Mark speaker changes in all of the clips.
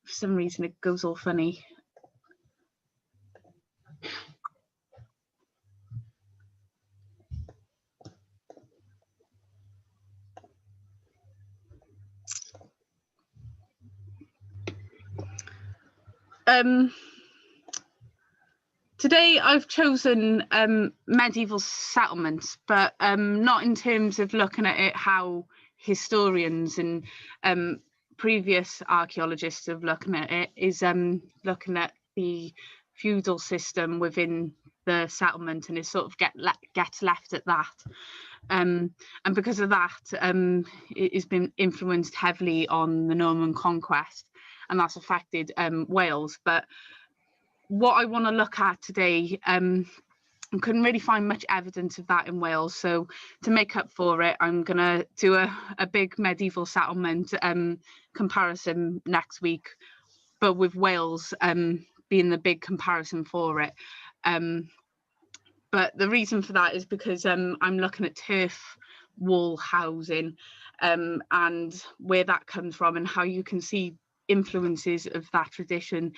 Speaker 1: for some reason it goes all funny. Today I've chosen medieval settlements, but not in terms of looking at it how historians and previous archaeologists have looking at it, is looking at the feudal system within the settlement, and it sort of gets left at that. And because of that, it has been influenced heavily on the Norman conquest, and that's affected Wales. But what I want to look at today, I couldn't really find much evidence of that in Wales. So to make up for it, I'm going to do a big medieval settlement comparison next week, but with Wales being the big comparison for it. But the reason for that is because I'm looking at turf wall housing and where that comes from, and how you can see influences of that tradition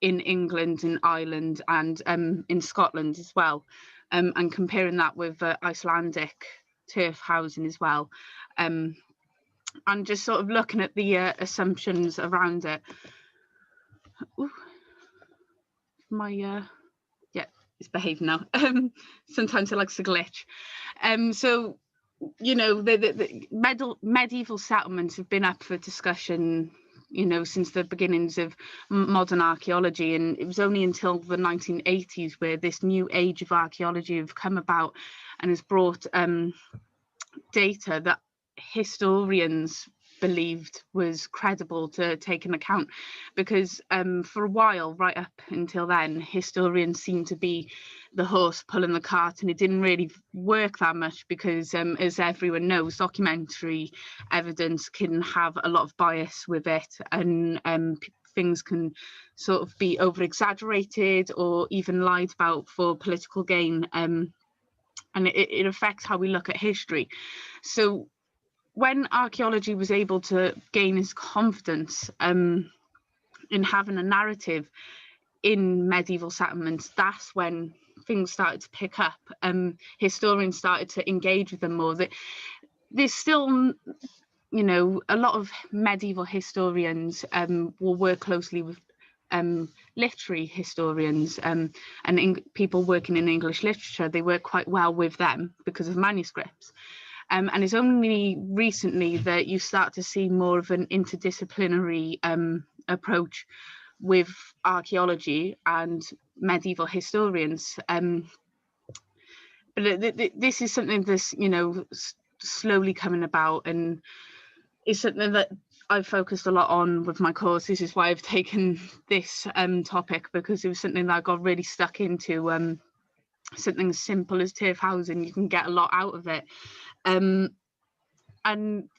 Speaker 1: in England and Ireland and in Scotland as well, and comparing that with Icelandic turf housing as well, and just sort of looking at the assumptions around it. Ooh, yeah, it's behaving now. Sometimes it likes to glitch. So, you know, the medieval settlements have been up for discussion, you know, since the beginnings of modern archaeology, and it was only until the 1980s where this new age of archaeology have come about and has brought data that historians believed was credible to take into account, because for a while, right up until then, historians seemed to be the horse pulling the cart, and it didn't really work that much because, as everyone knows, documentary evidence can have a lot of bias with it, and things can sort of be over exaggerated or even lied about for political gain, and it affects how we look at history. So when archaeology was able to gain its confidence in having a narrative in medieval settlements, that's when things started to pick up. Historians started to engage with them more. There's still, you know, a lot of medieval historians will work closely with literary historians and people working in English literature. They work quite well with them because of manuscripts. And it's only recently that you start to see more of an interdisciplinary approach with archaeology and medieval historians. But this is something that's, you know, slowly coming about, and it's something that I've focused a lot on with my course. This is why I've taken this topic, because it was something that I got really stuck into. Something as simple as turf housing, you can get a lot out of it. And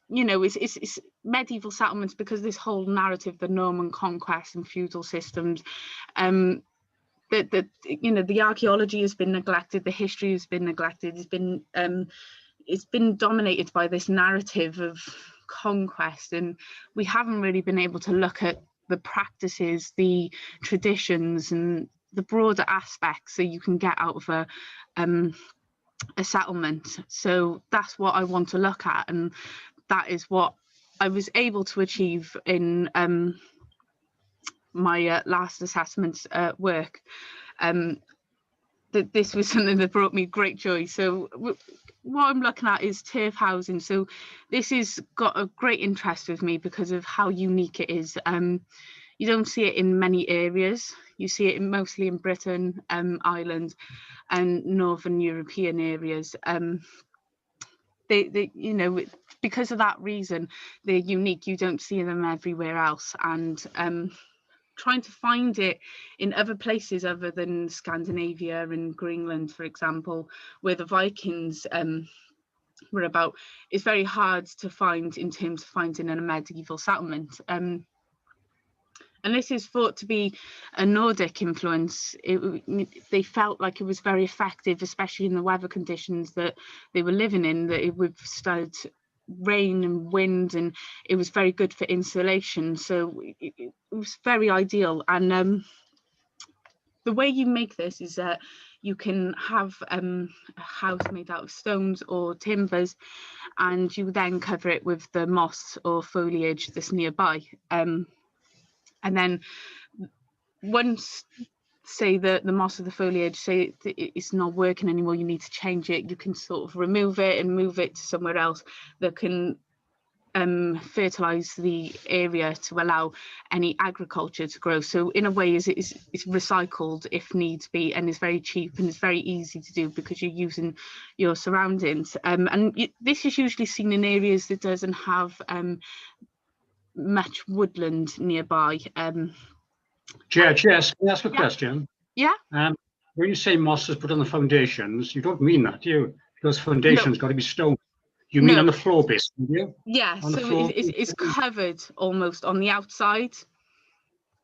Speaker 1: you know, it's medieval settlements, because this whole narrative, the Norman conquest and feudal systems, that you know, the archaeology has been neglected, the history has been neglected, it's been dominated by this narrative of conquest, and we haven't really been able to look at the practices, the traditions, and the broader aspects that you can get out of a settlement. So that's what I want to look at, and that is what I was able to achieve in my last assessment work. This was something that brought me great joy. So what I'm looking at is turf housing. So this has got a great interest with me because of how unique it is. You don't see it in many areas. You see it mostly in Britain, Ireland, and Northern European areas. They, you know, because of that reason, they're unique. You don't see them everywhere else. And trying to find it in other places other than Scandinavia and Greenland, for example, where the Vikings were about, is very hard to find in terms of finding in a medieval settlement. And this is thought to be a Nordic influence. They felt like it was very effective, especially in the weather conditions that they were living in, that it withstood rain and wind, and it was very good for insulation. So it was very ideal. And the way you make this is that you can have a house made out of stones or timbers, and you then cover it with the moss or foliage that's nearby. And then once, say, the moss or the foliage, say it's not working anymore, you need to change it, you can sort of remove it and move it to somewhere else that can fertilize the area to allow any agriculture to grow. So in a way, it's recycled if needs be, and it's very cheap and it's very easy to do because you're using your surroundings. This is usually seen in areas that doesn't have much woodland nearby.
Speaker 2: Jess, can I ask a question?
Speaker 1: Yeah.
Speaker 2: When you say moss is put on the foundations, you don't mean that, do you? Because foundations got to be stone. You mean on the floor, basically, do you?
Speaker 1: Yeah, so it's covered almost on the outside.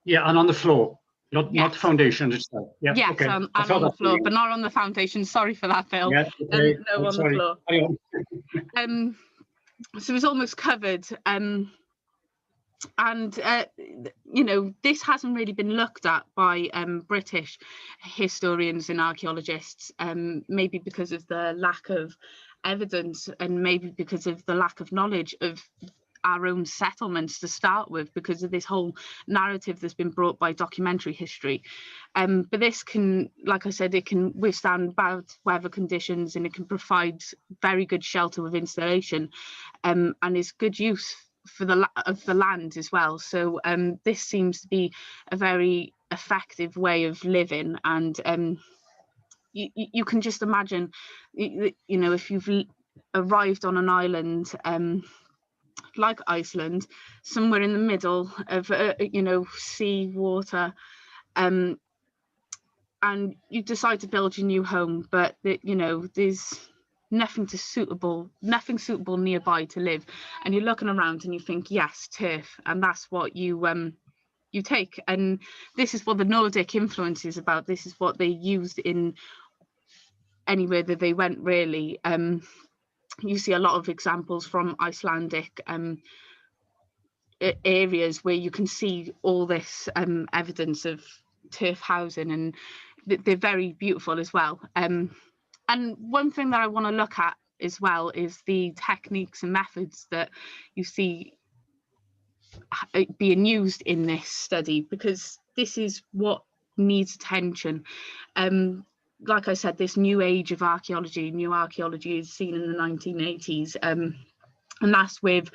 Speaker 2: Yeah, and on the floor, not the foundations itself. Yeah,
Speaker 1: yes,
Speaker 2: okay.
Speaker 1: and on the floor, but not on the foundation. Sorry for that, Bill.
Speaker 2: Yeah, okay.
Speaker 1: No, on
Speaker 2: sorry.
Speaker 1: the floor. So it's almost covered. You know, this hasn't really been looked at by British historians and archaeologists, maybe because of the lack of evidence and maybe because of the lack of knowledge of our own settlements to start with, because of this whole narrative that's been brought by documentary history. But this can, like I said, it can withstand bad weather conditions, and it can provide very good shelter with insulation, and is good use for the land as well. So this seems to be a very effective way of living. And you can just imagine, you know, if you've arrived on an island like Iceland, somewhere in the middle of you know, sea, water, and you decide to build your new home, but you know, there's nothing suitable nearby to live, and you're looking around and you think, yes, turf, and that's what you take. And this is what the Nordic influence is about. This is what they used in anywhere that they went, really. You see a lot of examples from Icelandic areas where you can see all this evidence of turf housing, and they're very beautiful as well. And one thing that I want to look at as well is the techniques and methods that you see being used in this study, because this is what needs attention. Like I said, this new age of archaeology, new archaeology is seen in the 1980s, and that's with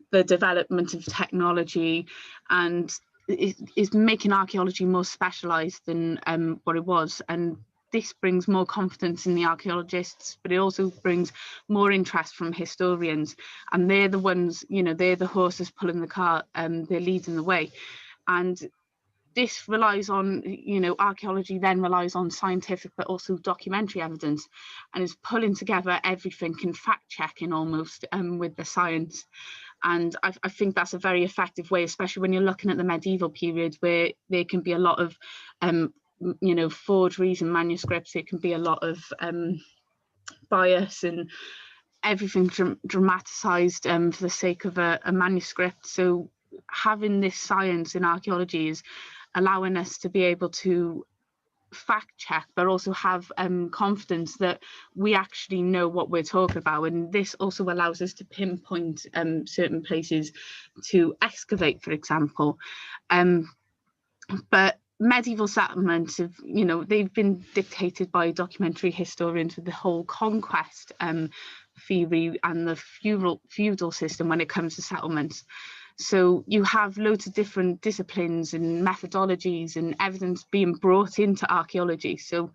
Speaker 1: the development of technology, and it is making archaeology more specialised than what it was. And this brings more confidence in the archaeologists, but it also brings more interest from historians, and they're the ones, you know, they're the horses pulling the cart, they're leading the way. And this relies on, you know, archaeology then relies on scientific but also documentary evidence, and is pulling together everything and fact checking almost with the science. And I think that's a very effective way, especially when you're looking at the medieval period, where there can be a lot of you know, forgeries and manuscripts. It can be a lot of bias and everything dramatized for the sake of a manuscript. So having this science in archaeology is allowing us to be able to fact check, but also have confidence that we actually know what we're talking about. And this also allows us to pinpoint certain places to excavate, for example. But medieval settlements have, you know, they've been dictated by documentary historians with the whole conquest theory and the feudal system when it comes to settlements. So you have loads of different disciplines and methodologies and evidence being brought into archaeology. So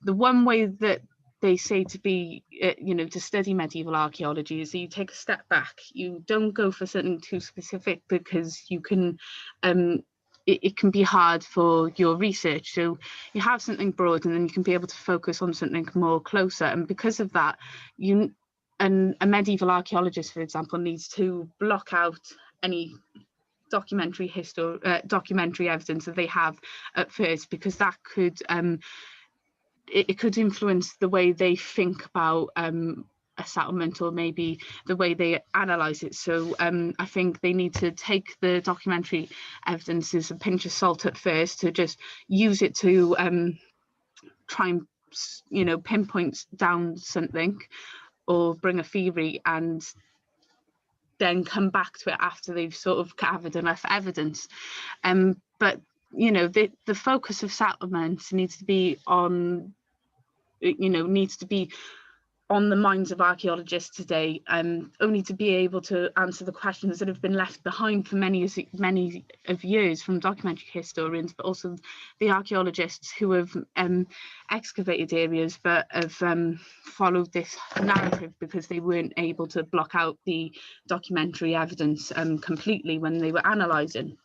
Speaker 1: the one way that they say to be, you know, to study medieval archaeology is that you take a step back. You don't go for something too specific, because you can, it can be hard for your research. So you have something broad, and then you can be able to focus on something more closer. And because of that, a medieval archaeologist, for example, needs to block out any documentary evidence that they have at first, because that could it could influence the way they think about a settlement, or maybe the way they analyse it. So I think they need to take the documentary evidence as a pinch of salt at first, to just use it to try and, you know, pinpoint down something or bring a theory, and then come back to it after they've sort of gathered enough evidence. But you know, the focus of settlements needs to be on, you know, needs to be on the minds of archaeologists today, only to be able to answer the questions that have been left behind for many of years from documentary historians, but also the archaeologists who have excavated areas but have followed this narrative because they weren't able to block out the documentary evidence completely when they were analysing.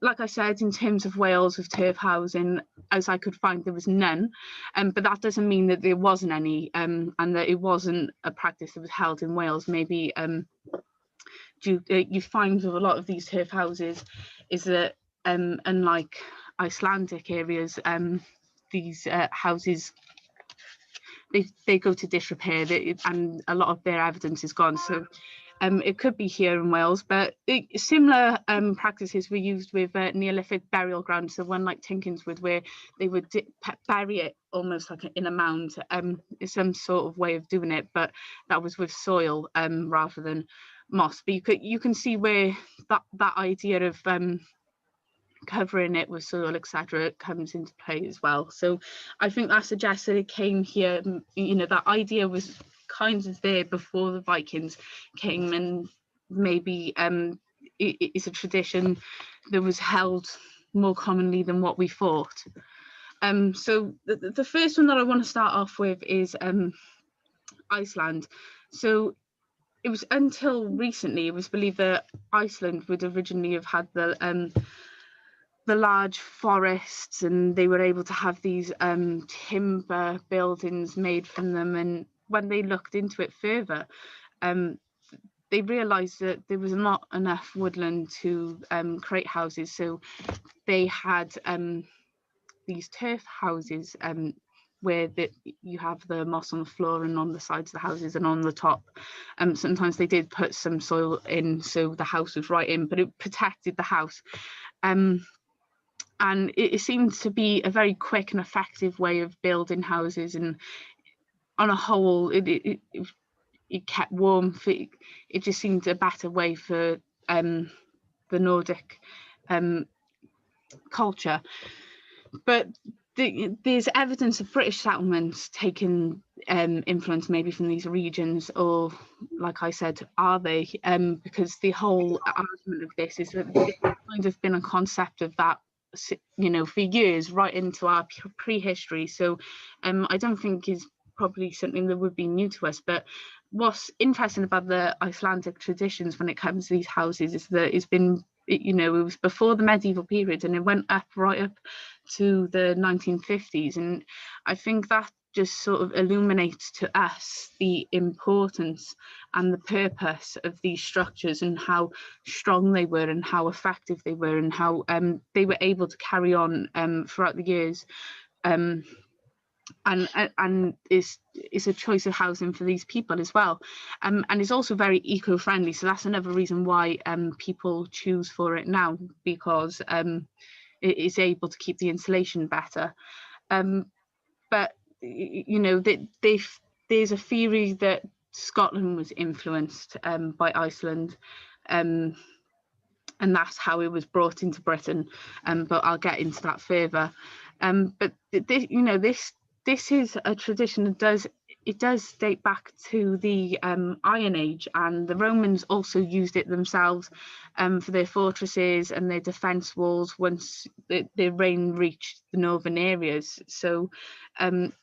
Speaker 1: Like I said, in terms of Wales, of turf housing, as I could find, there was none, but that doesn't mean that there wasn't any, and that it wasn't a practice that was held in Wales. Maybe you find with a lot of these turf houses is that, unlike Icelandic areas, these houses, they go to disrepair, and a lot of their evidence is gone. So it could be here in Wales, but similar practices were used with Neolithic burial grounds. So one like Tinkinswood, where they would bury it almost like in a mound. It's some sort of way of doing it, but that was with soil rather than moss. But you can see where that idea of covering it with soil, etc., comes into play as well. So I think that suggests that it came here, you know, that idea was kind of there before the Vikings came, and maybe it's a tradition that was held more commonly than what we thought. So the first one that I want to start off with is Iceland. So it was until recently, it was believed that Iceland would originally have had the large forests, and they were able to have these timber buildings made from them. And when they looked into it further, they realised that there was not enough woodland to create houses. So they had these turf houses where you have the moss on the floor and on the sides of the houses and on the top. Sometimes they did put some soil in, so the house was right in, but it protected the house. And it seemed to be a very quick and effective way of building houses, and on a whole, it kept warmth. It just seemed a better way for the Nordic culture. But there's evidence of British settlements taking influence maybe from these regions, or like I said, are they? Because the whole argument of this is that there's kind of been a concept of that, you know, for years, right into our prehistory. So I don't think is probably something that would be new to us. But what's interesting about the Icelandic traditions when it comes to these houses is that it's been, you know, it was before the medieval period, and it went up right up to the 1950s. And I think that just sort of illuminates to us the importance and the purpose of these structures, and how strong they were, and how effective they were, and how they were able to carry on throughout the years. And it's a choice of housing for these people as well, and it's also very eco-friendly. So that's another reason why people choose for it now, because it is able to keep the insulation better. But you know, there's a theory that Scotland was influenced by Iceland, and that's how it was brought into Britain. But I'll get into that further. But you know, this is a tradition that does date back to the Iron Age, and the Romans also used it themselves for their fortresses and their defence walls once their reign reached the northern areas. So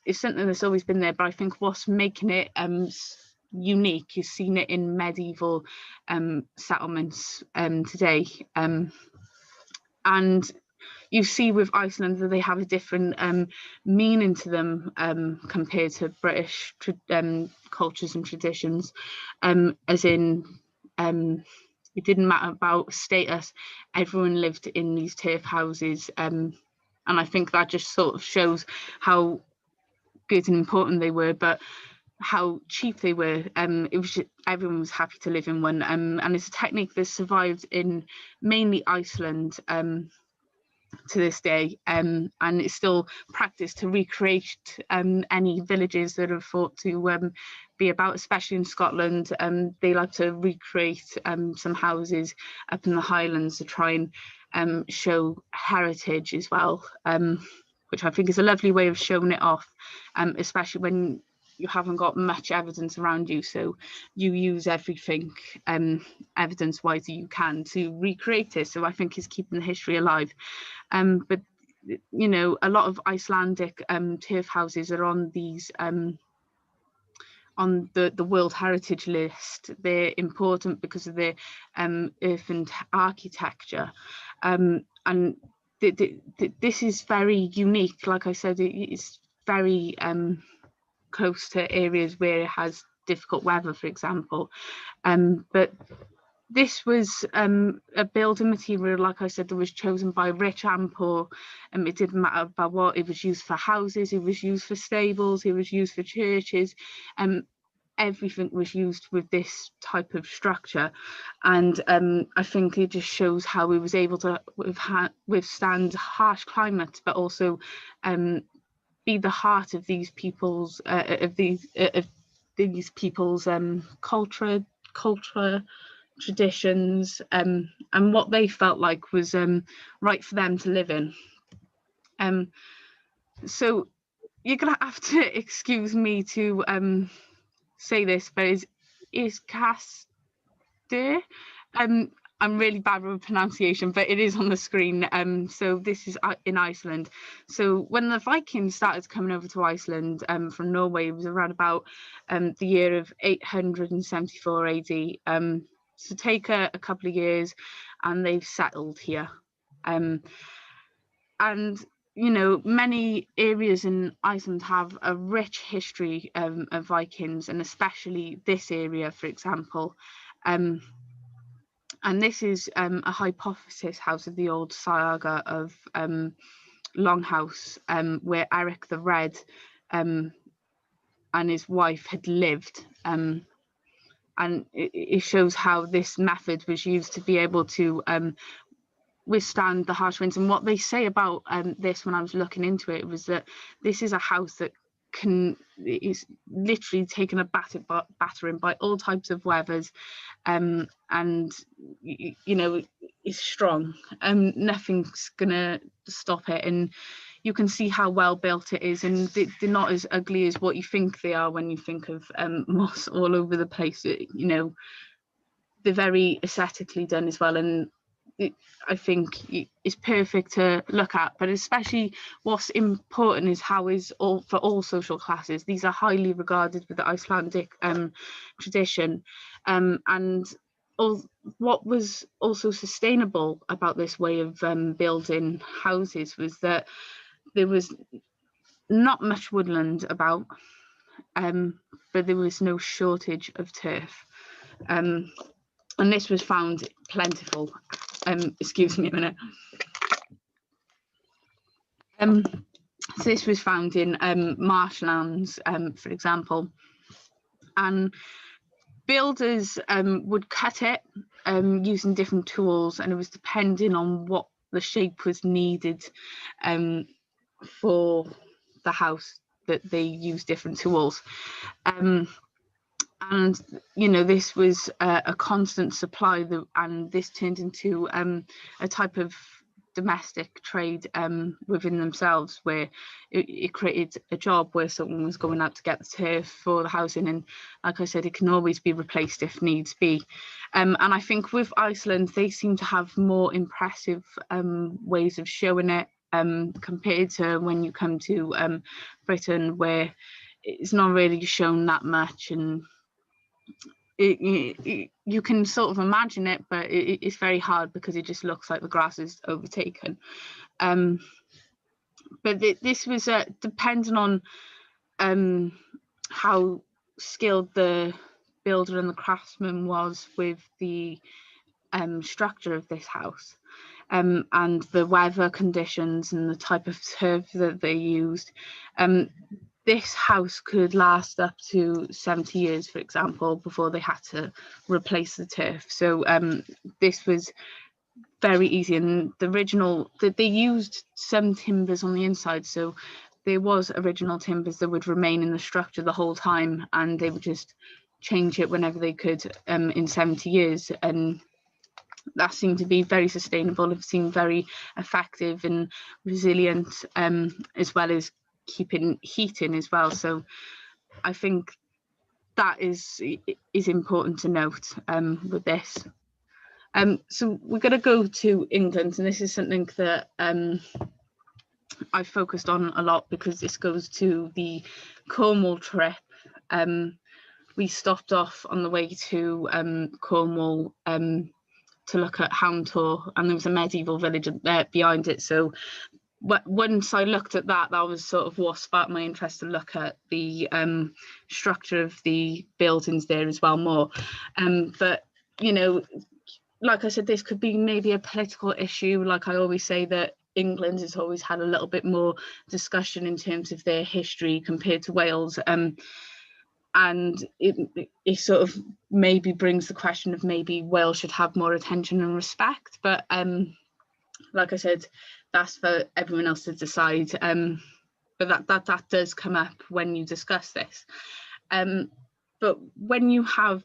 Speaker 1: it's something that's always been there, but I think what's making it unique is seeing it in medieval settlements today. And you see with Iceland that they have a different meaning to them compared to British cultures and traditions, as in it didn't matter about status, everyone lived in these turf houses, and I think that just sort of shows how good and important they were. But how cheap they were. It was just, everyone was happy to live in one, and it's a technique that survived in mainly Iceland to this day, and it's still practiced to recreate any villages that are thought to be about, especially in Scotland. They like to recreate some houses up in the Highlands to try and show heritage as well, which I think is a lovely way of showing it off, especially when you haven't got much evidence around you, so you use everything evidence-wise you can to recreate it. So I think it's keeping the history alive. But you know, a lot of Icelandic turf houses are on these on the World Heritage List. They're important because of their earthen architecture, and this is very unique. Like I said, it's very close to areas where it has difficult weather, for example. But this was a building material, like I said, that was chosen by rich and poor. It didn't matter about what. It was used for houses, it was used for stables, it was used for churches. Everything was used with this type of structure. And I think it just shows how it was able to withstand harsh climates, but also be the heart of these people's culture, traditions, and what they felt like was right for them to live in. So you're gonna have to excuse me to say this, but is Castor? I'm really bad with pronunciation, but it is on the screen. So this is in Iceland. So when the Vikings started coming over to Iceland from Norway, it was around about the year of 874 AD. So take a couple of years, and they've settled here. And you know, many areas in Iceland have a rich history of Vikings, and especially this area, for example. And this is a hypothesis house of the old saga of Longhouse, where Eric the Red and his wife had lived. And it shows how this method was used to be able to withstand the harsh winds. And what they say about this, when I was looking into it, was that this is a house that is literally taken a battering by all types of weathers, and you know, is strong. Nothing's gonna stop it, and you can see how well built it is, and they're not as ugly as what you think they are when you think of moss all over the place. You know, they're very aesthetically done as well, and I think it's perfect to look at. But especially what's important is how is all for all social classes. These are highly regarded with the Icelandic tradition, and what was also sustainable about this way of building houses was that there was not much woodland about, but there was no shortage of turf. And this was found plentiful. Excuse me a minute. So this was found in marshlands, for example, and builders would cut it using different tools, and it was depending on what the shape was needed for the house that they used different tools. And you know, this was a constant supply, and this turned into a type of domestic trade within themselves, where it created a job where someone was going out to get the turf for the housing, and like I said, it can always be replaced if needs be. And I think with Iceland, they seem to have more impressive ways of showing it compared to when you come to Britain, where it's not really shown that much, and you can sort of imagine it, but it's very hard because it just looks like the grass is overtaken. But this was depending on how skilled the builder and the craftsman was with the structure of this house, and the weather conditions and the type of turf that they used. this house could last up to 70 years, for example, before they had to replace the turf. So this was very easy, and the original, that they used some timbers on the inside, so there was original timbers that would remain in the structure the whole time, and they would just change it whenever they could in 70 years. And that seemed to be very sustainable. It seemed very effective and resilient, as well as keeping heat in as well. So I think that is important to note with this. So we're going to go to England, and this is something that I focused on a lot because this goes to the Cornwall trip. We stopped off on the way to Cornwall to look at Houndtor, and there was a medieval village behind it. So once I looked at that, that was sort of what sparked my interest to look at the structure of the buildings there as well more. But, you know, like I said, this could be maybe a political issue. Like I always say, that England has always had a little bit more discussion in terms of their history compared to Wales. And it sort of maybe brings the question of maybe Wales should have more attention and respect. But like I said, that's for everyone else to decide. But that does come up when you discuss this. But when you have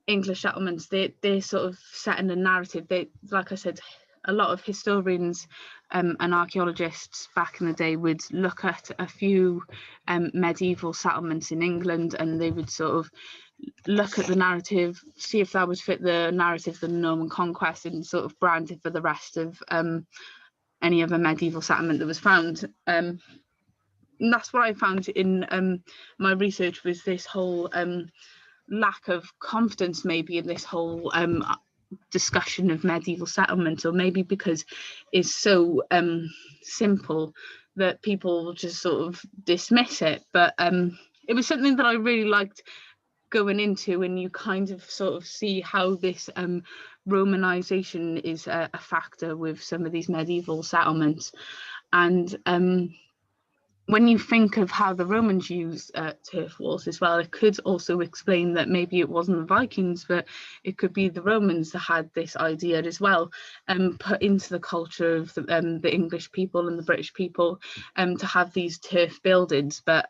Speaker 1: English settlements, they're sort of set in a narrative. They, like I said, a lot of historians and archaeologists back in the day would look at a few medieval settlements in England, and they would sort of look at the narrative, see if that would fit the narrative of the Norman conquest, and sort of brand it for the rest of any other medieval settlement that was found. And that's what I found in my research, was this whole lack of confidence maybe in this whole discussion of medieval settlement, or maybe because it's so simple that people just sort of dismiss it. But it was something that I really liked going into, and you kind of sort of see how this Romanization is a factor with some of these medieval settlements. And when you think of how the Romans used turf walls as well, it could also explain that maybe it wasn't the Vikings, but it could be the Romans that had this idea as well, put into the culture of the English people and the British people, to have these turf buildings. But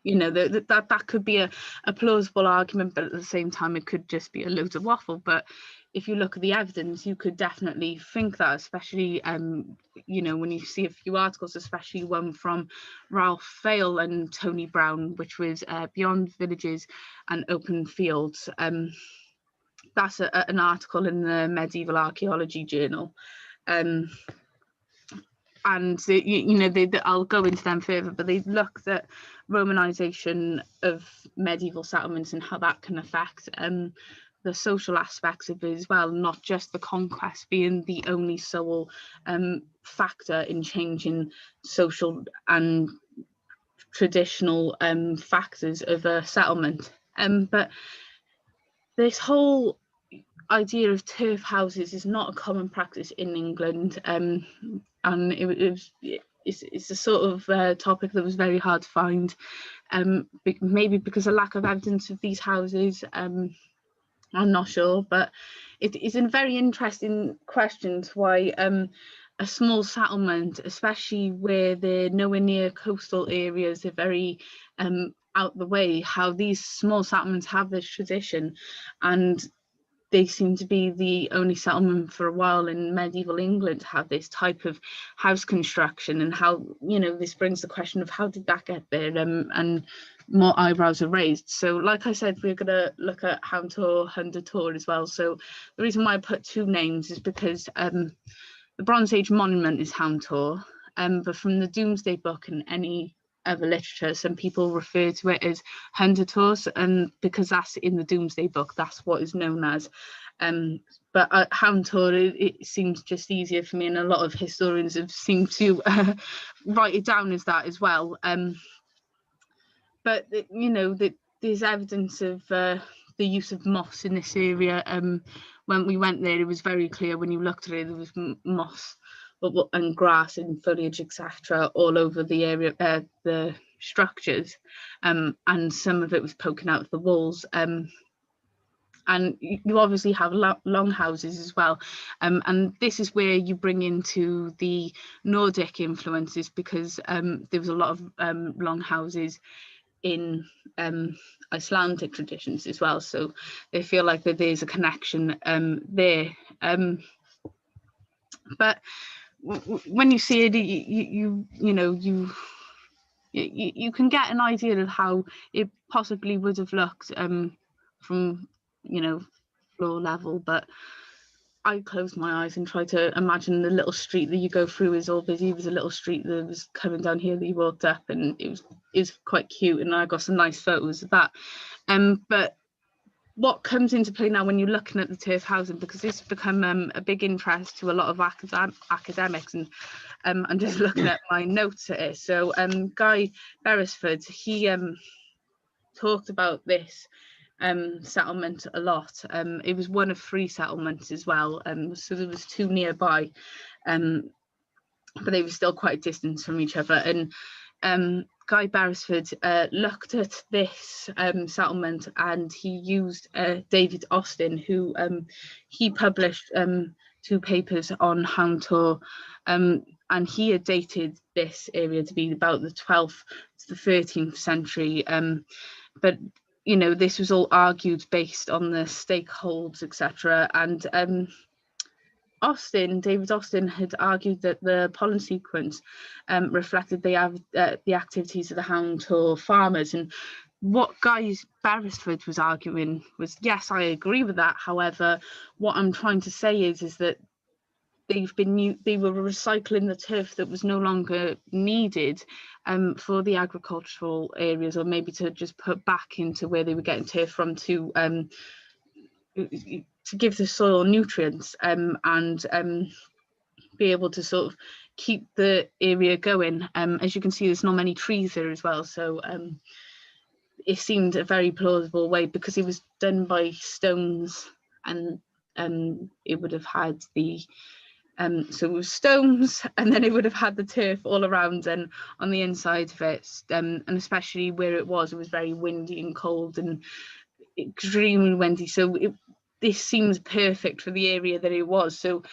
Speaker 1: you know, that could be a plausible argument, but at the same time it could just be a load of waffle. But if you look at the evidence, you could definitely think that, especially you know, when you see a few articles, especially one from Ralph Fail and Tony Brown, which was Beyond Villages and Open Fields. That's an article in the Medieval Archaeology Journal. And you know, I'll go into them further, but they looked at Romanization of medieval settlements and how that can affect the social aspects of it as well, not just the conquest being the only sole factor in changing social and traditional factors of a settlement. But this whole idea of turf houses is not a common practice in England, and it's a sort of topic that was very hard to find, maybe because of lack of evidence of these houses. I'm not sure, but it is a very interesting question to why a small settlement, especially where they're nowhere near coastal areas, they're very out the way, how these small settlements have this tradition, and they seem to be the only settlement for a while in medieval England to have this type of house construction, and how, you know, this brings the question of how did that get there, and more eyebrows are raised. So like I said, we're going to look at Houndtor, Hundertor as well. So the reason why I put two names is because the Bronze Age monument is Houndtor, but from the Domesday Book and any other literature, some people refer to it as Hundertor, and because that's in the Domesday Book, that's what is known as. But Houndtor, it seems just easier for me, and a lot of historians have seemed to write it down as that as well. But you know, there's evidence of the use of moss in this area. When we went there, it was very clear when you looked at it, there was moss and grass and foliage, etc., all over the area, the structures, and some of it was poking out of the walls. And you obviously have long houses as well, and this is where you bring into the Nordic influences, because there was a lot of long houses in Icelandic traditions as well, so they feel like that there's a connection there. But when you see it, you can get an idea of how it possibly would have looked from floor level. But I closed my eyes and tried to imagine the little street that you go through is all busy. It was a little street that was coming down here that you walked up, and it was quite cute, and I got some nice photos of that. But what comes into play now when you're looking at the turf housing, because this has become a big interest to a lot of academics, and I'm just looking at my notes here. So Guy Barrisford, he talked about this settlement a lot. It was one of 3 settlements as well, so there was 2 nearby, but they were still quite distant from each other. And Guy Barrisford looked at this settlement, and he used David Austin, who he published 2 papers on Hound Tor, and he had dated this area to be about the 12th to the 13th century. But this was all argued based on the stakeholds, etc. And David Austin had argued that the pollen sequence reflected the activities of the Hound Tor farmers. And what Guy Barrisford was arguing was, yes, I agree with that. However, what I'm trying to say is that they were recycling the turf that was no longer needed for the agricultural areas, or maybe to just put back into where they were getting turf from to give the soil nutrients, and be able to sort of keep the area going. As you can see, there's not many trees there as well, so it seemed a very plausible way, because it was done by stones, and it would have had the so it was stones, and then it would have had the turf all around and on the inside of it, and especially where it was very windy and cold and extremely windy. So this seems perfect for the area that it was. So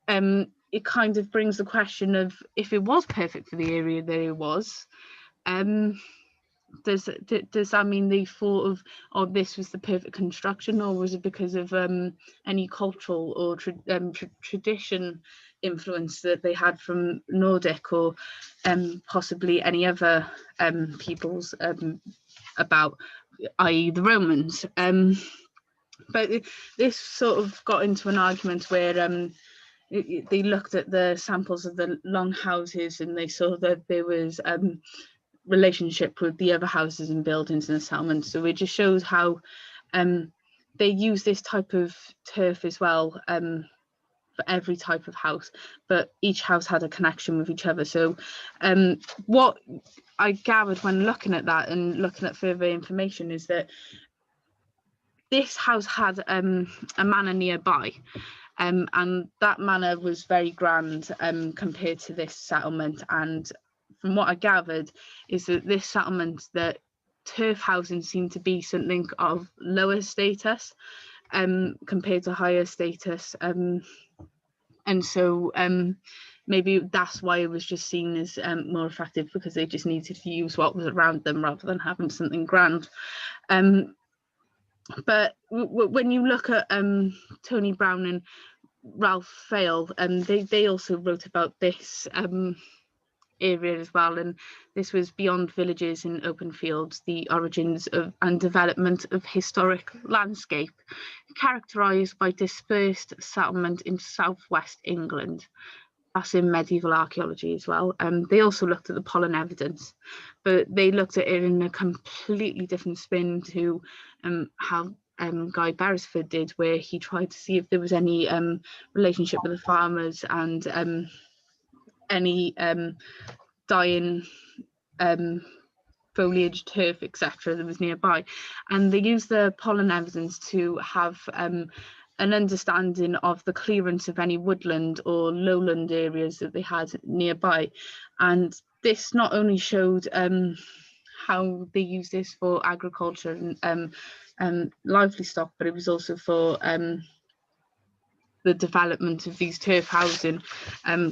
Speaker 1: it kind of brings the question of, if it was perfect for the area that it was, does that mean they thought of, this was the perfect construction, or was it because of any cultural or tradition influence that they had from Nordic, or possibly any other peoples about, i.e. the Romans? But this sort of got into an argument where they looked at the samples of the long houses, and they saw that there was relationship with the other houses and buildings in the settlement. So it just shows how they use this type of turf as well for every type of house, but each house had a connection with each other. So what I gathered when looking at that and looking at further information is that this house had a manor nearby, and that manor was very grand compared to this settlement. And from what I gathered is that this settlement, that turf housing seemed to be something of lower status compared to higher status, and so maybe that's why it was just seen as more effective, because they just needed to use what was around them rather than having something grand. But when you look at Tony Brown and Ralph Fail, they also wrote about this area as well, and this was Beyond Villages in Open Fields, the origins of and development of historic landscape, characterised by dispersed settlement in southwest England. That's in medieval archaeology as well. They also looked at the pollen evidence, but they looked at it in a completely different spin to how Guy Barrisford did, where he tried to see if there was any relationship with the farmers and any dying foliage, turf, etc. that was nearby. And they used the pollen evidence to have an understanding of the clearance of any woodland or lowland areas that they had nearby. And this not only showed how they used this for agriculture and livestock, but it was also for the development of these turf housing.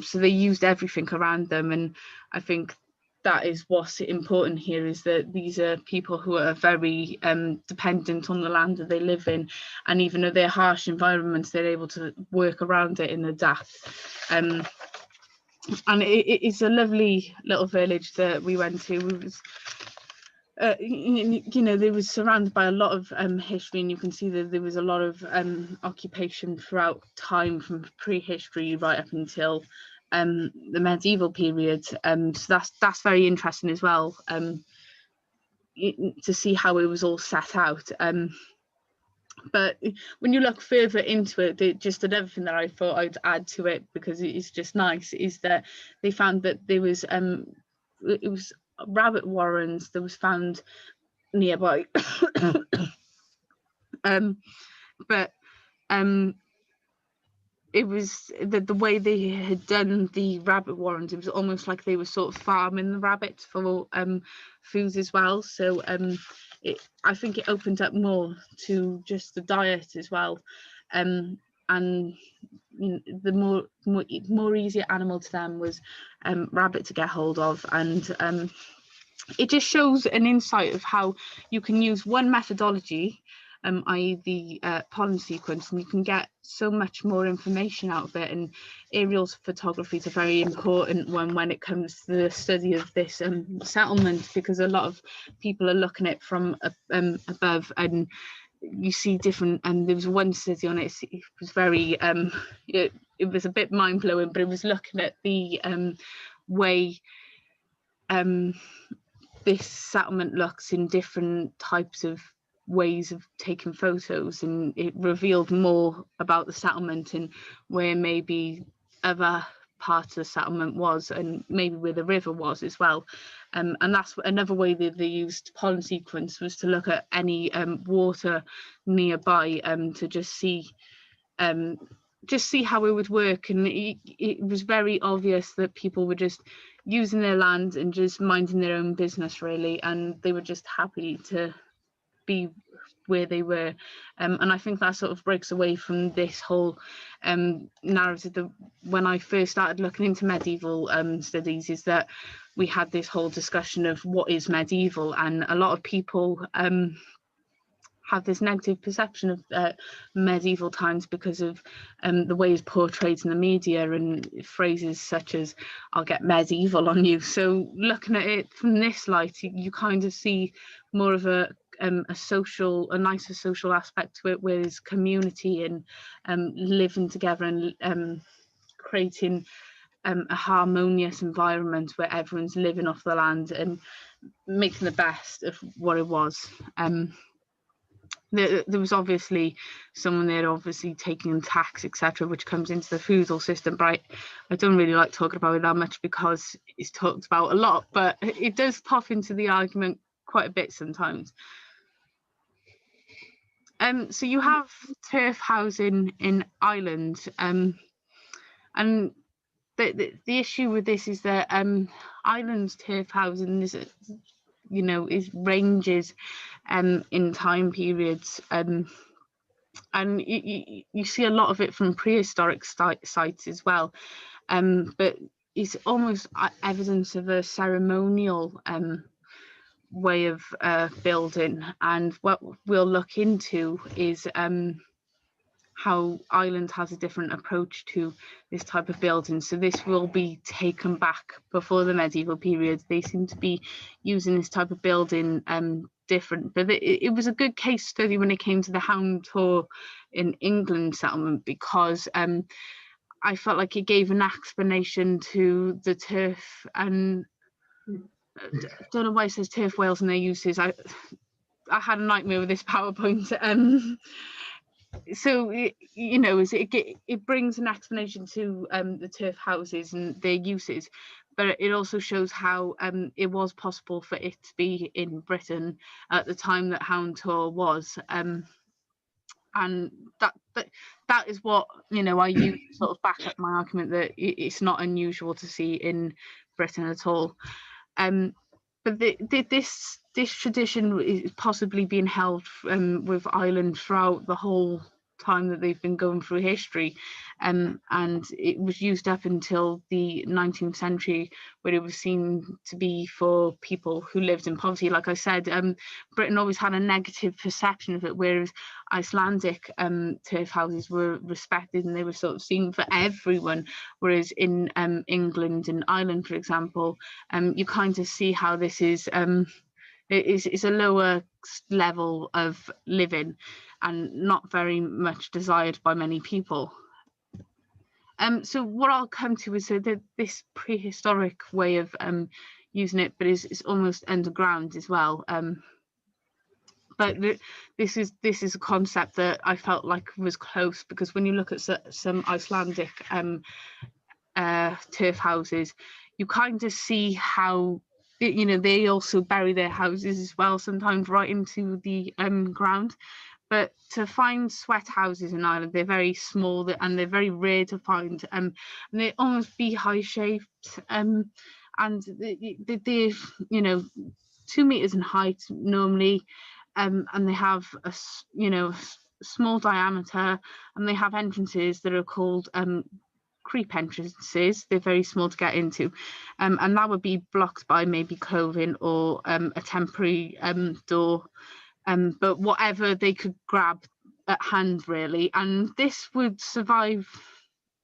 Speaker 1: So they used everything around them, and I think that is what's important here, is that these are people who are very dependent on the land that they live in, and even though they're harsh environments, they're able to work around it and adapt. And it's a lovely little village that we went to. It was, you know, they were surrounded by a lot of history, and you can see that there was a lot of occupation throughout time, from prehistory right up until the medieval period. So that's very interesting as well, to see how it was all set out. But when you look further into it, just another thing that I thought I'd add to it, because it's just nice, is that they found that there was it was rabbit warrens that was found nearby. But it was the way they had done the rabbit warrens, it was almost like they were sort of farming the rabbits for food as well. So I think it opened up more to just the diet as well. And you know, the more easier animal to them was rabbit to get hold of. And it just shows an insight of how you can use one methodology, i.e. the pollen sequence, and you can get so much more information out of it. And aerial photography is a very important one when it comes to the study of this settlement, because a lot of people are looking at it from above, and you see different, and there was one study on it, it was very it was a bit mind-blowing, but it was looking at the way this settlement looks in different types of ways of taking photos, and it revealed more about the settlement and where maybe other parts of the settlement was, and maybe where the river was as well. And that's another way that they used pollen sequence, was to look at any water nearby, to just see how it would work. And it was very obvious that people were just using their land and just minding their own business, really, and they were just happy to be where they were. And I think that sort of breaks away from this whole narrative that when I first started looking into medieval studies, is that we had this whole discussion of what is medieval, and a lot of people have this negative perception of medieval times because of the way it's portrayed in the media, and phrases such as "I'll get medieval on you." So looking at it from this light, you kind of see more of a nicer social aspect to it, where there's community and living together and creating a harmonious environment where everyone's living off the land and making the best of what it was. There was obviously someone there obviously taking tax, etc., which comes into the feudal system, but I don't really like talking about it that much because it's talked about a lot, but it does pop into the argument quite a bit sometimes. So you have turf housing in Ireland, and the issue with this is that Ireland's turf housing is, you know, is ranges in time periods, and you see a lot of it from prehistoric sites as well, but it's almost evidence of a ceremonial way of building. And what we'll look into is how Ireland has a different approach to this type of building. So this will be taken back before the medieval period. They seem to be using this type of building different, but it was a good case study when it came to the Hound Tor in England settlement, because I felt like it gave an explanation to the turf, and I don't know why it says turf Wales and their uses. I had a nightmare with this PowerPoint. So you know, it brings an explanation to the turf houses and their uses, but it also shows how it was possible for it to be in Britain at the time that Hound Tor was, and that but that is what, you know, I use to sort of back up my argument that it's not unusual to see in Britain at all. But this tradition is possibly being held with Ireland throughout the whole time that they've been going through history, and it was used up until the 19th century, where it was seen to be for people who lived in poverty. Like I said, Britain always had a negative perception of it, whereas Icelandic turf houses were respected and they were sort of seen for everyone, whereas in England and Ireland, for example, you kind of see how this is it's a lower level of living and not very much desired by many people. So what I'll come to is this prehistoric way of using it, but it's almost underground as well. But this is a concept that I felt like was close, because when you look at some Icelandic turf houses, you kind of see how, you know, they also bury their houses as well, sometimes right into the ground. But to find sweat houses in Ireland, they're very small and they're very rare to find, and they're almost beehive shaped, and they're, you know, 2 meters in height normally, and they have a, you know, small diameter, and they have entrances that are called creep entrances. They're very small to get into, and that would be blocked by maybe clothing or a temporary door. But whatever they could grab at hand, really. And this would survive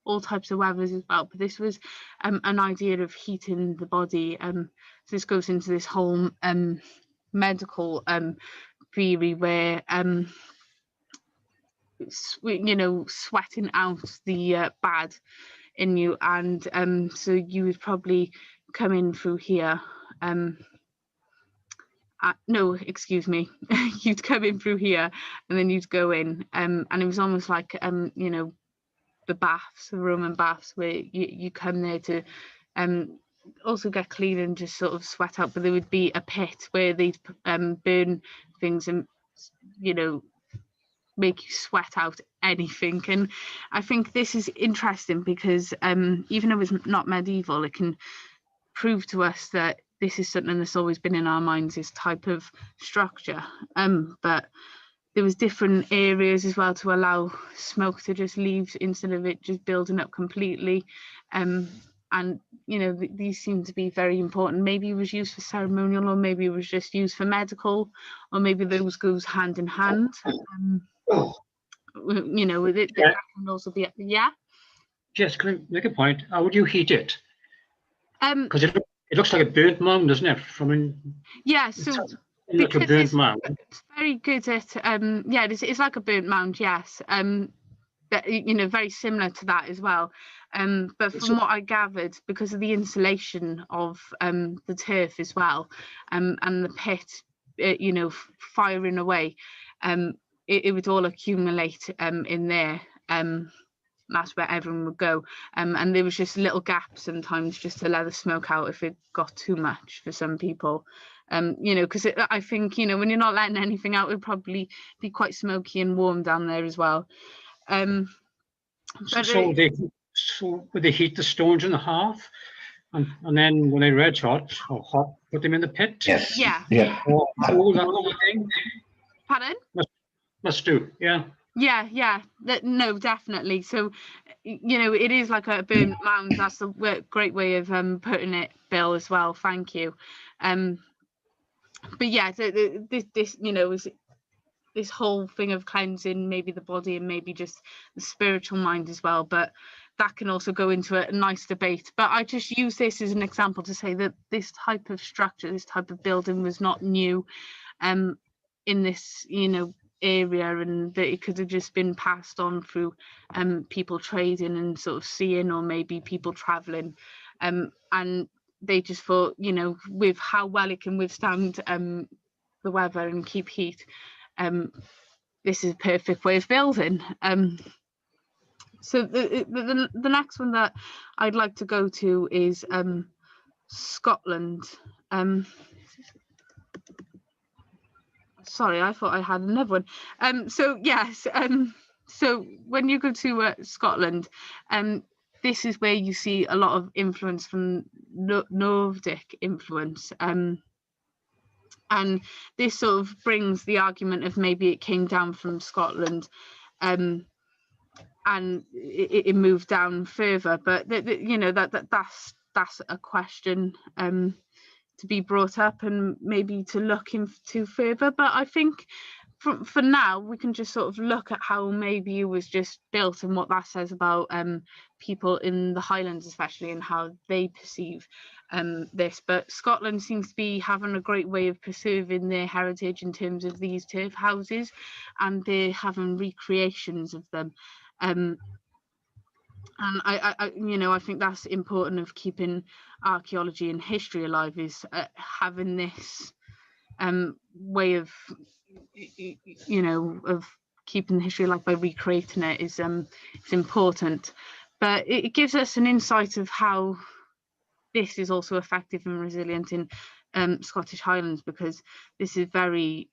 Speaker 1: all types of weathers as well. But this was an idea of heating the body. So this goes into this whole medical theory where, you know, sweating out the bad in you. And so you would probably come in through here. No, excuse me, you'd come in through here and then you'd go in, and it was almost like you know, the baths, the Roman baths, where you come there to also get clean and just sort of sweat out. But there would be a pit where they'd burn things and, you know, make you sweat out anything. And I think this is interesting because even though it's not medieval, it can prove to us that this is something that's always been in our minds, this type of structure. But there was different areas as well to allow smoke to just leave instead of it just building up completely. And you know, these seem to be very important. Maybe it was used for ceremonial, or maybe it was just used for medical, or maybe those goes hand in hand. You know, it that can also be, yeah.
Speaker 2: Jess, can I make a point? How would you heat it?
Speaker 1: Because
Speaker 2: it looks like a burnt mound, doesn't it?
Speaker 1: Yeah, so
Speaker 2: like a burnt mound.
Speaker 1: It's very good at yeah, it's like a burnt mound, yes. That, you know, very similar to that as well. But from what I gathered, because of the insulation of the turf as well, and the pit, you know, firing away, it would all accumulate in there. That's where everyone would go, and there was just little gaps sometimes just to let the smoke out if it got too much for some people, you know, because I think, you know, when you're not letting anything out, it would probably be quite smoky and warm down there as well.
Speaker 2: So would they heat the stones in the hearth, and then when they're red hot or hot, put them in the pit?
Speaker 3: Yes.
Speaker 1: Yeah.
Speaker 2: Or all that whole thing?
Speaker 1: Pardon?
Speaker 2: Must do, yeah.
Speaker 1: Yeah, no, definitely. So, you know, it is like a burnt mound. That's a great way of putting it, Bill, as well. Thank you. But yeah, this, you know, is this whole thing of cleansing maybe the body and maybe just the spiritual mind as well. But that can also go into a nice debate. But I just use this as an example to say that this type of structure, this type of building was not new in this, you know, area, and that it could have just been passed on through people trading and sort of seeing, or maybe people traveling, and they just thought, you know, with how well it can withstand the weather and keep heat, this is a perfect way of building. So the next one that I'd like to go to is Scotland. Sorry, I thought I had another one. So yes, So when you go to Scotland, this is where you see a lot of influence from Nordic influence. And this sort of brings the argument of maybe it came down from Scotland, and it moved down further. But you know, that's a question to be brought up and maybe to look into further. But I think for now we can just sort of look at how maybe it was just built and what that says about people in the Highlands especially, and how they perceive this. But Scotland seems to be having a great way of preserving their heritage in terms of these turf houses, and they're having recreations of them. And I you know, I think that's important of keeping archaeology and history alive, is having this way of, you know, of keeping history alive by recreating it is important. But it gives us an insight of how this is also effective and resilient in Scottish Highlands, because this is very,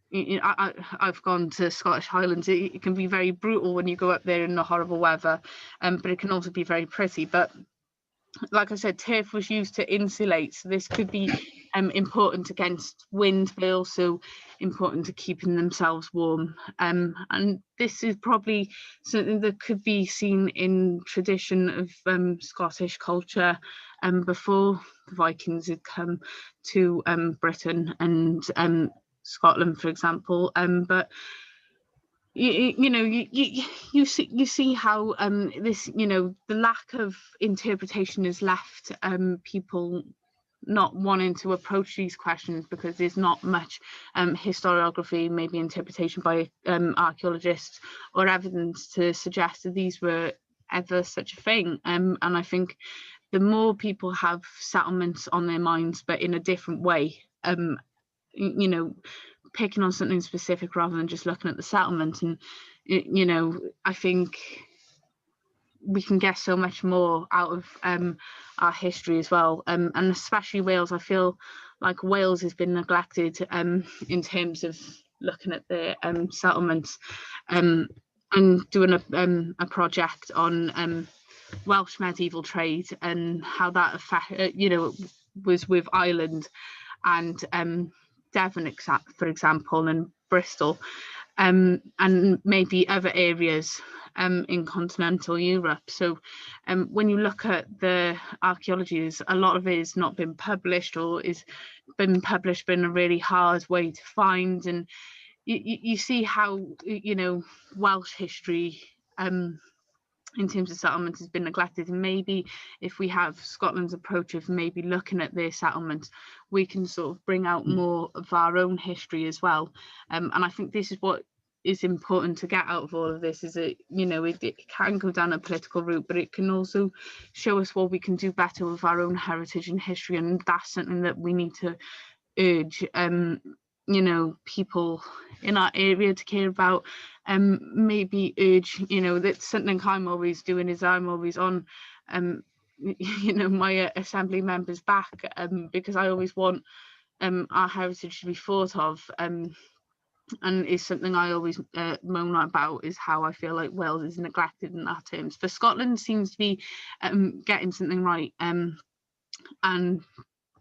Speaker 1: you know, I've gone to Scottish Highlands. It can be very brutal when you go up there in the horrible weather, but it can also be very pretty. But like I said, turf was used to insulate, so this could be important against wind, but also important to keeping themselves warm. And this is probably something that could be seen in tradition of Scottish culture before the Vikings had come to Britain and Scotland, for example. But you know, you see how this, you know, the lack of interpretation has left people not wanting to approach these questions, because there's not much historiography, maybe interpretation by archaeologists, or evidence to suggest that these were ever such a thing. And I think the more people have settlements on their minds, but in a different way, you know, picking on something specific rather than just looking at the settlement, and you know, I think we can get so much more out of our history as well, and especially Wales. I feel like Wales has been neglected in terms of looking at the settlements, and doing a project on Welsh medieval trade and how that you know, was with Ireland and Devon, for example, and Bristol, and maybe other areas in continental Europe. So when you look at the archaeology, a lot of it has not been published, or is been published but in a really hard way to find. And you see how, you know, Welsh history in terms of settlements has been neglected. And maybe if we have Scotland's approach of maybe looking at their settlements, we can sort of bring out more of our own history as well. And I think this is what is important to get out of all of this, is that, you know, it can go down a political route, but it can also show us what we can do better with our own heritage and history. And that's something that we need to urge you know, people in our area to care about. Maybe urge, you know, that's something I'm always doing, is I'm always on you know, my assembly members back, because I always want our heritage to be thought of, and is something I always moan about, is how I feel like Wales is neglected in that terms. But Scotland seems to be getting something right, and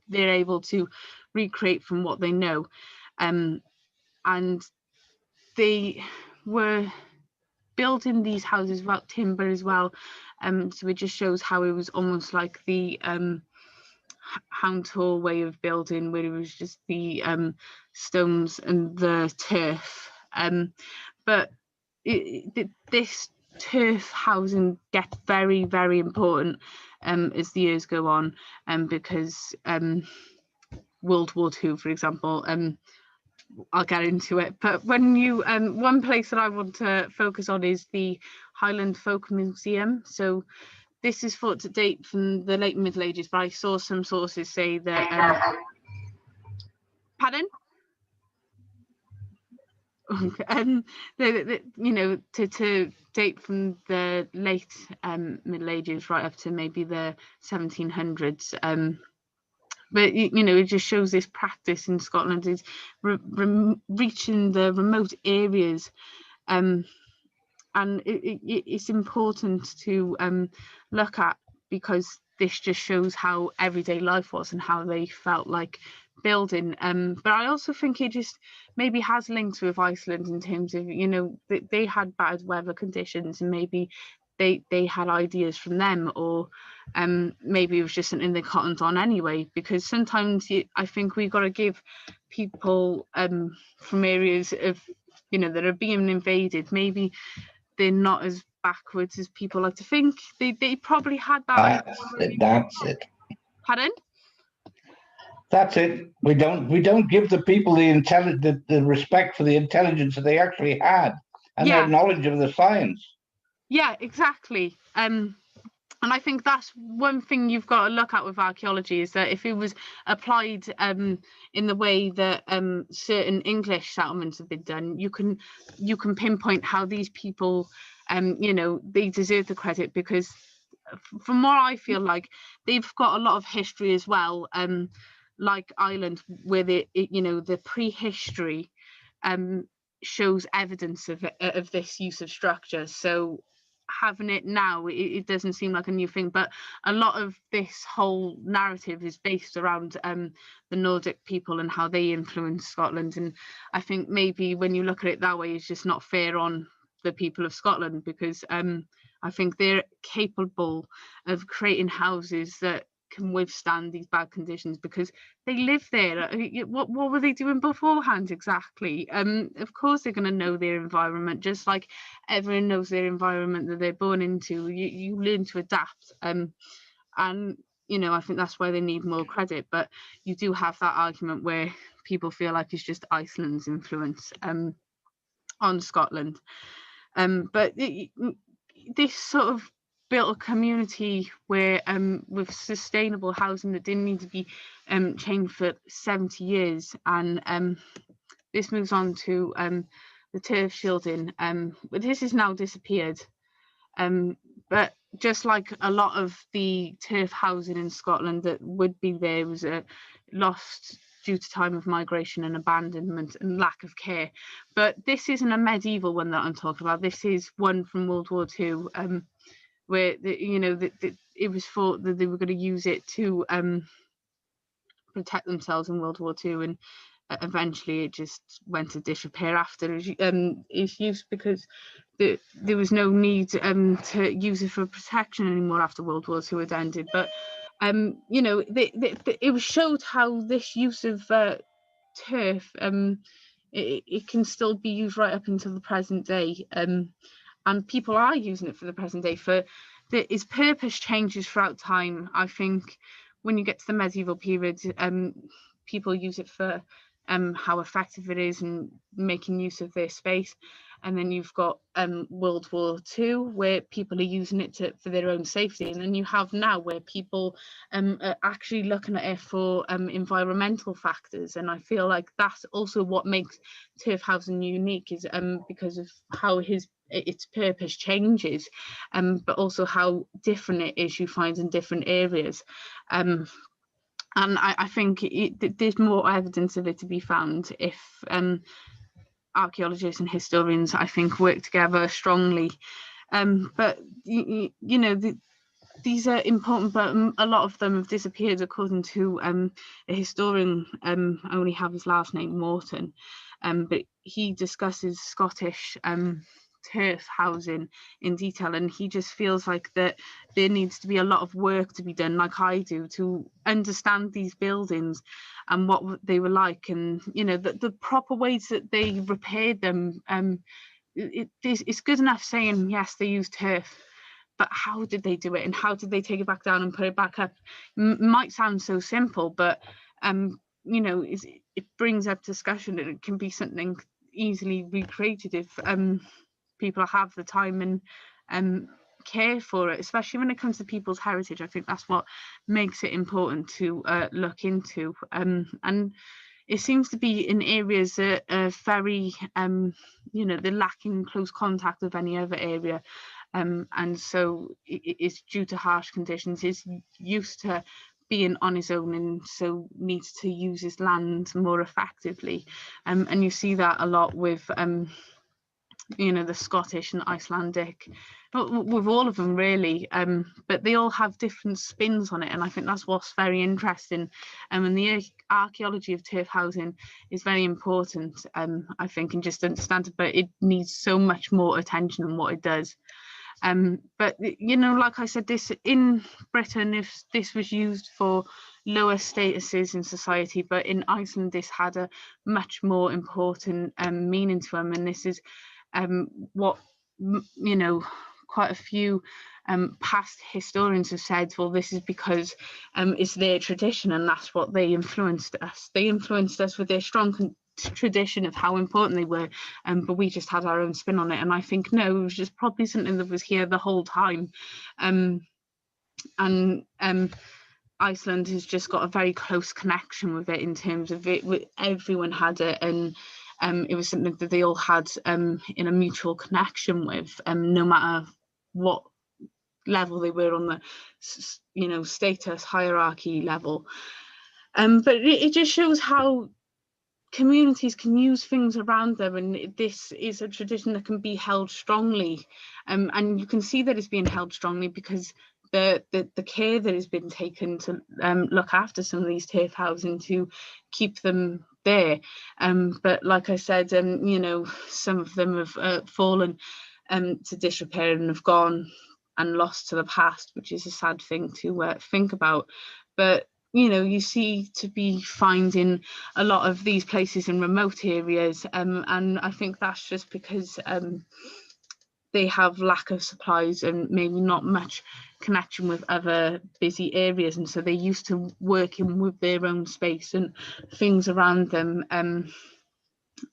Speaker 1: they're able to recreate from what they know. And they were building these houses without timber as well, so it just shows how it was almost like the hound hall way of building, where it was just the stones and the turf. But this turf housing gets very, very important as the years go on, because World War II, for example, I'll get into it. But when you one place that I want to focus on is the Highland Folk Museum. So this is thought to date from the late Middle Ages, but I saw some sources say that pardon? You know, to date from the late Middle Ages right up to maybe the 1700s. But you know, it just shows this practice in Scotland is reaching the remote areas and it's important to look at, because this just shows how everyday life was and how they felt like building. But I also think it just maybe has links with Iceland in terms of, you know, they had bad weather conditions, and maybe they had ideas from them, or maybe it was just something they cottoned on anyway. Because sometimes I think we've got to give people from areas of, you know, that are being invaded, maybe they're not as backwards as people like to think. They probably had that.
Speaker 3: That's it.
Speaker 1: Pardon?
Speaker 3: That's it. We don't give the people the respect for the intelligence that they actually had, and their knowledge of the science. Yeah,
Speaker 1: exactly. And I think that's one thing you've got to look at with archaeology, is that if it was applied in the way that certain English settlements have been done, you can pinpoint how these people, you know, they deserve the credit, because from what I feel like, they've got a lot of history as well, like Ireland, where you know, the prehistory shows evidence of this use of structure. So having it now, it doesn't seem like a new thing, but a lot of this whole narrative is based around the Nordic people and how they influenced Scotland. And I think maybe when you look at it that way, it's just not fair on the people of Scotland, because I think they're capable of creating houses that can withstand these bad conditions, because they live there. What were they doing beforehand exactly? Of course they're going to know their environment, just like everyone knows their environment that they're born into. You learn to adapt, and you know, I think that's why they need more credit. But you do have that argument where people feel like it's just Iceland's influence on Scotland, but this sort of built a community where with sustainable housing that didn't need to be changed for 70 years. And this moves on to the turf shielding, but this has now disappeared. But just like a lot of the turf housing in Scotland that would be there was lost due to time of migration and abandonment and lack of care. But this isn't a medieval one that I'm talking about. This is one from World War II, where you know, it was thought that they were going to use it to protect themselves in World War II, and eventually it just went to disrepair after its use, because there was no need to use it for protection anymore after World War II had ended. But you know, it was showed how this use of turf, it can still be used right up until the present day, and people are using it for the present day. For its purpose changes throughout time. I think when you get to the medieval period, people use it for how effective it is and making use of their space. And then you've got World War II, where people are using it for their own safety. And then you have now where people are actually looking at it for environmental factors. And I feel like that's also what makes turf housing unique, is because of how its purpose changes, but also how different it is you find in different areas. And I think there's more evidence of it to be found if archaeologists and historians, I think, work together strongly. But you know, these are important, but a lot of them have disappeared, according to a historian. I only have his last name, Morton, but he discusses Scottish turf housing in detail, and he just feels like that there needs to be a lot of work to be done, like I do, to understand these buildings and what they were like, and you know, the proper ways that they repaired them. It's good enough saying yes, they used turf, but how did they do it, and how did they take it back down and put it back up? Might sound so simple, but you know, it brings up discussion, and it can be something easily recreated if people have the time and care for it, especially when it comes to people's heritage. I think that's what makes it important to look into, and it seems to be in areas that are very you know, they're lacking close contact with any other area, and so it's due to harsh conditions. It's used to being on his own, and so needs to use his land more effectively, and you see that a lot with you know, the Scottish and Icelandic, with all of them really, but they all have different spins on it, and I think that's what's very interesting. And the archaeology of turf housing is very important, I think, and just understand it, but it needs so much more attention than what it does. But you know, like I said, this in Britain, if this was used for lower statuses in society, but in Iceland this had a much more important meaning to them, and this is what, you know, quite a few past historians have said, well, this is because it's their tradition, and that's what they influenced us. They influenced us with their strong tradition of how important they were, but we just had our own spin on it. And I think, no, it was just probably something that was here the whole time. Iceland has just got a very close connection with it, in terms of it, everyone had it, and it was something that they all had in a mutual connection with, no matter what level they were on the, you know, status hierarchy level. But it just shows how communities can use things around them, and this is a tradition that can be held strongly, and you can see that it's being held strongly because the care that has been taken to look after some of these turf housing to keep them there. But like I said, you know, some of them have fallen to disrepair and have gone and lost to the past, which is a sad thing to think about. But you know, you see to be finding a lot of these places in remote areas, and I think that's just because they have lack of supplies and maybe not much connection with other busy areas, and so they're used to working with their own space and things around them.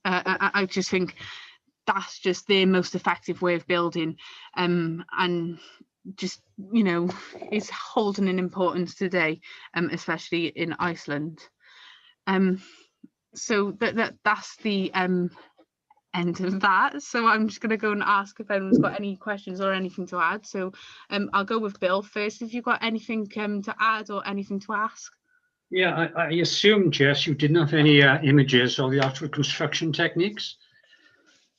Speaker 1: I just think that's just their most effective way of building, and just, you know, is holding an importance today, especially in Iceland. So that's the end of that. So I'm just going to go and ask if anyone's got any questions or anything to add. So I'll go with Bill first. If you've got anything to add or anything to ask.
Speaker 2: Yeah, I assume, Jess, you didn't have any images of the actual construction techniques,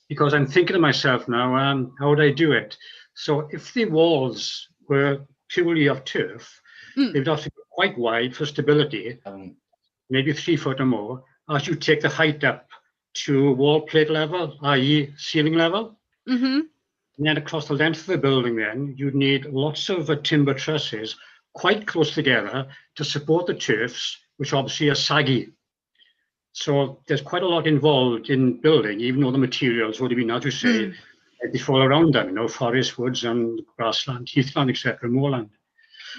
Speaker 2: because I'm thinking to myself now, how would I do it? So if the walls were purely of turf, they would have to be quite wide for stability, maybe 3 foot or more, as you take the height up to wall plate level, i.e. ceiling level. And then across the length of the building, then you'd need lots of timber trusses quite close together to support the turfs, which obviously are saggy. So there's quite a lot involved in building, even though the materials would have been, as you say, they fall around them, you know, forest, woods and grassland, heathland, etc., moorland.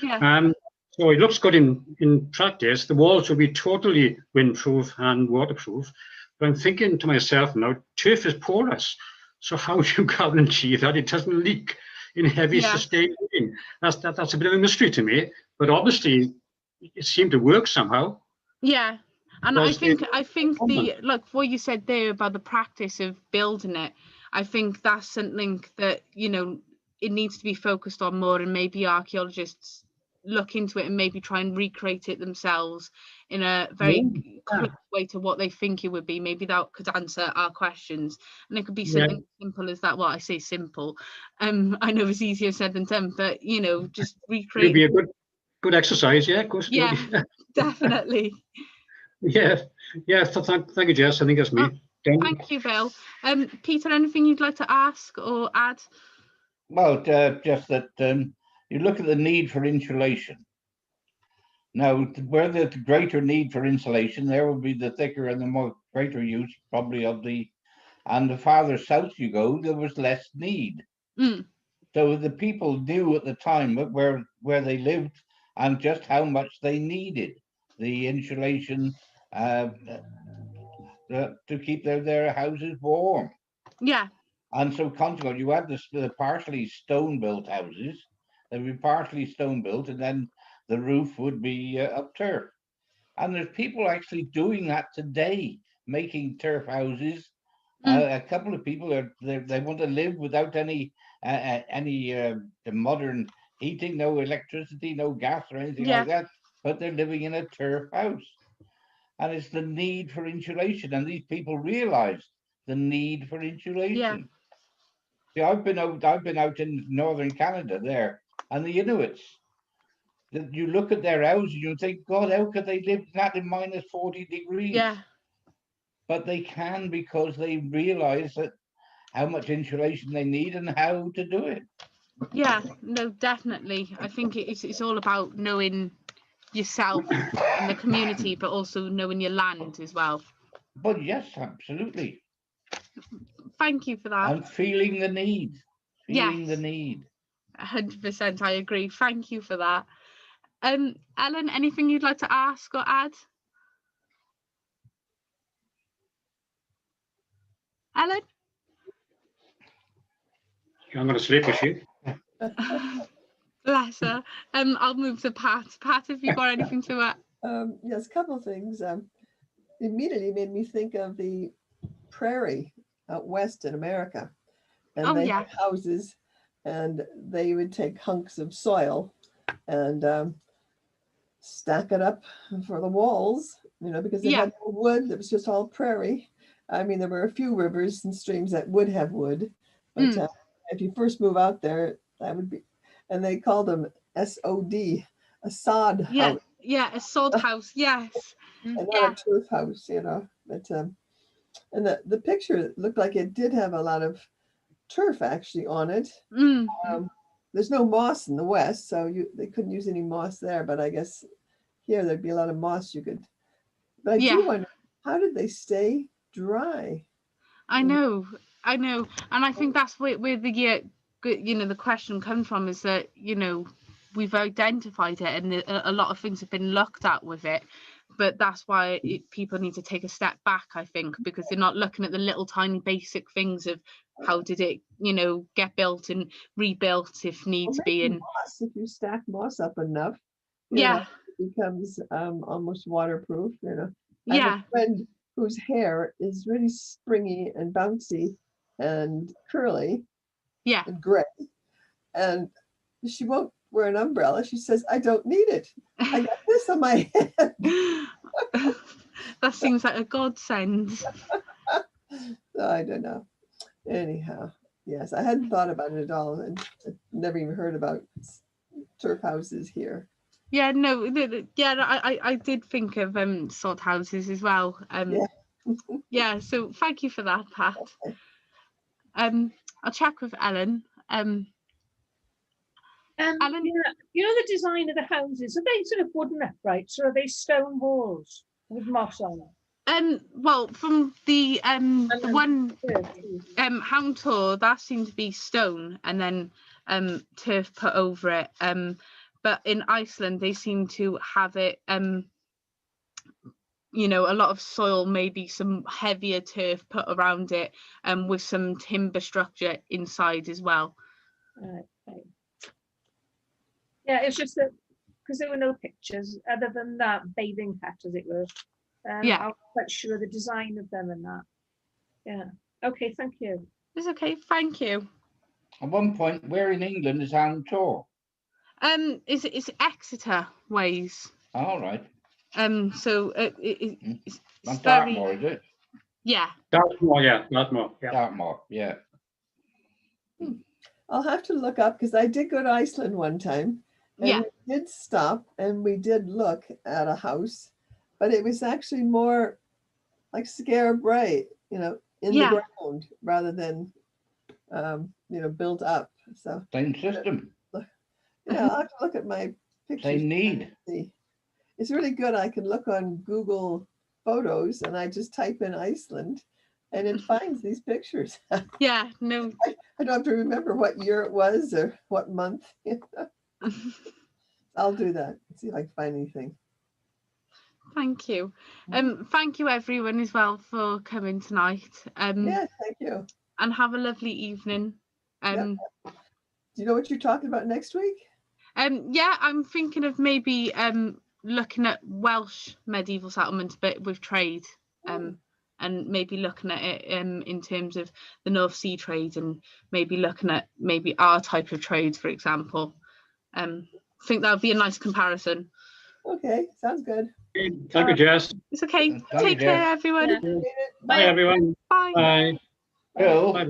Speaker 1: Yeah.
Speaker 2: So it looks good in practice. The walls will be totally windproof and waterproof. But I'm thinking to myself now, turf is porous. So how do you guarantee that it doesn't leak in heavy sustained rain? That's a bit of a mystery to me. But obviously, it seemed to work somehow.
Speaker 1: Yeah. And I think the, like what you said there about the practice of building it, I think that's something that, you know, it needs to be focused on more, and maybe archaeologists look into it and maybe try and recreate it themselves in a very close way to what they think it would be. Maybe that could answer our questions, and it could be something simple as that. Well, I say simple, I know it's easier said than done, but you know, just recreate.
Speaker 2: It'd be a good exercise, yeah, of course.
Speaker 1: Yeah, definitely.
Speaker 2: Yeah. Thank you, Jess. I think that's me.
Speaker 1: Thank you, Bill. Peter, anything you'd like to ask or add?
Speaker 3: Well, just that you look at the need for insulation. Now, where the greater need for insulation, there will be the thicker and the more greater use probably of and the farther south you go, there was less need. So the people knew at the time where they lived and just how much they needed the insulation to keep their houses warm.
Speaker 1: Yeah.
Speaker 3: And so consequently, you had the partially stone-built houses. They'd be partially stone-built, and then the roof would be of turf. And there's people actually doing that today, making turf houses. A couple of people they want to live without any modern heating, no electricity, no gas or anything like that, but they're living in a turf house. And it's the need for insulation, and these people realized the need for insulation. See, I've been out in northern Canada there, and the Inuits. That you look at their houses, you think, God, how could they live that in minus 40 degrees?
Speaker 1: Yeah.
Speaker 3: But they can, because they realize that how much insulation they need and how to do it.
Speaker 1: Yeah, no, definitely. I think it's all about knowing yourself and the community, but also knowing your land as well.
Speaker 3: But yes, absolutely.
Speaker 1: Thank you for that.
Speaker 3: And feeling the need. Feeling the
Speaker 1: Yes.
Speaker 3: need.
Speaker 1: 100%, I agree. Thank you for that. Ellen, anything you'd like to ask or add? Ellen?
Speaker 2: I'm going to sleep with you.
Speaker 1: Bless her. I'll move to Pat. Pat, have you got anything to add?
Speaker 4: Yes, a couple of things. Immediately made me think of the prairie out west in America. And
Speaker 1: Oh,
Speaker 4: they
Speaker 1: yeah.
Speaker 4: had houses, and they would take hunks of soil and stack it up for the walls, because they
Speaker 1: Yeah.
Speaker 4: had no wood. It was just all prairie. I mean, there were a few rivers and streams that would have wood, but if you first move out there, that would be, and they called them SOD, a sod house.
Speaker 1: Yeah, a sod house, yes.
Speaker 4: And not a turf house, but and the picture looked like it did have a lot of turf actually on it. There's no moss in the west, so they couldn't use any moss there, but I guess here there'd be a lot of moss you could. But I do wonder, how did they stay dry?
Speaker 1: I know, and I think that's where the question comes from, is that we've identified it, and a lot of things have been looked at with it, but that's why people need to take a step back, I think, because they're not looking at the little tiny basic things of how did it get built and rebuilt if needs be. And
Speaker 4: moss, if you stack moss up enough,
Speaker 1: it
Speaker 4: becomes almost waterproof. I have
Speaker 1: Yeah.
Speaker 4: a friend whose hair is really springy and bouncy and curly, and gray, and she won't wear an umbrella. She says, I don't need it. I got this on my head.
Speaker 1: That seems like a godsend.
Speaker 4: I don't know. Anyhow, yes, I hadn't thought about it at all, and never even heard about turf houses here.
Speaker 1: Yeah, no, I did think of sod houses as well. Yeah, so thank you for that, Pat.
Speaker 4: Okay.
Speaker 1: I'll check with Ellen. Ellen?
Speaker 5: The design of the houses, are they sort of wooden uprights, or are they stone walls with moss on them?
Speaker 1: Well, from the one hound tour, that seemed to be stone and then turf put over it. But in Iceland, they seem to have it, a lot of soil, maybe some heavier turf put around it, with some timber structure inside as well.
Speaker 5: Okay. Yeah, it's just that because there were no pictures other than that bathing hut, as it were. I'm not quite sure the design of them and that. Yeah. Okay, thank you.
Speaker 1: It's okay, thank you.
Speaker 3: At one point, where in England is Hound Tor?
Speaker 1: It's Exeter ways.
Speaker 3: All right.
Speaker 1: So it's
Speaker 3: Not
Speaker 1: very...
Speaker 3: Dartmoor, is it?
Speaker 1: Yeah.
Speaker 2: Dartmoor, yeah. Dartmoor, yeah.
Speaker 3: Dartmoor, yeah.
Speaker 4: I'll have to look up, because I did go to Iceland one time, and we did stop and we did look at a house, but it was actually more like scare bright, in the ground rather than built up. So
Speaker 3: Same system.
Speaker 4: I'll have to look at my pictures.
Speaker 3: Same need.
Speaker 4: It's really good. I can look on Google Photos and I just type in Iceland and it finds these pictures.
Speaker 1: Yeah, no.
Speaker 4: I don't have to remember what year it was or what month. I'll do that. See if I can find anything.
Speaker 1: Thank you. Thank you everyone as well for coming tonight.
Speaker 4: Yeah, thank you.
Speaker 1: And have a lovely evening.
Speaker 4: Do you know what you're talking about next week?
Speaker 1: Yeah, I'm thinking of maybe looking at Welsh medieval settlements, but with trade, and maybe looking at it in terms of the North Sea trade, and maybe looking at maybe our type of trade, for example. I think that would be a nice comparison.
Speaker 4: Okay, sounds good.
Speaker 2: Thank you, Jess.
Speaker 1: It's okay. Take care, everyone.
Speaker 5: Yeah.
Speaker 2: Bye, everyone.
Speaker 1: Bye.
Speaker 2: Bye.
Speaker 3: Bill.
Speaker 2: Bye.